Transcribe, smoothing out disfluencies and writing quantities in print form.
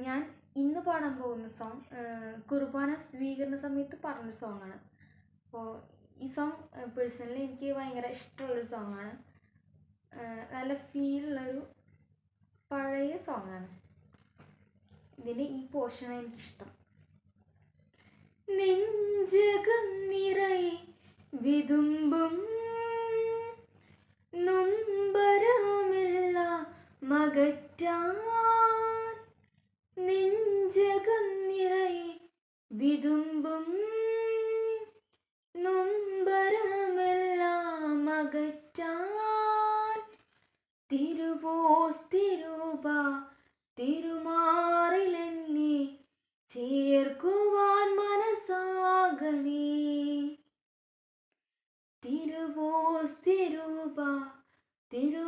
ഞാൻ ഇന്ന് പാടാൻ പോകുന്ന സോങ് കുർബാന സ്വീകരണ സമയത്ത് പാടുന്ന സോങ്ങാണ്. അപ്പോൾ ഈ സോങ് പേഴ്സണലി എനിക്ക് ഭയങ്കര ഇഷ്ടമുള്ളൊരു സോങ്ങാണ്. നല്ല ഫീലുള്ളൊരു പഴയ സോങ്ങാണ്. ഇതിൻ്റെ ഈ പോർഷനാണ് എനിക്കിഷ്ടം. നെഞ്ചകം നിറയെ വിതുമ്പും നൊമ്പരമെല്ലാം മകറ്റാൻ, നെഞ്ചകം നിറയെ വിതുമ്പും നൊമ്പരമെല്ലാം മകറ്റാൻ, തിരുവോസ് തിരുബ തിരുമാറിലെന്നെ ചേർക്കുവാൻ മനസ്സാകണേ. തിരുവോസ് തിരുബ തിരു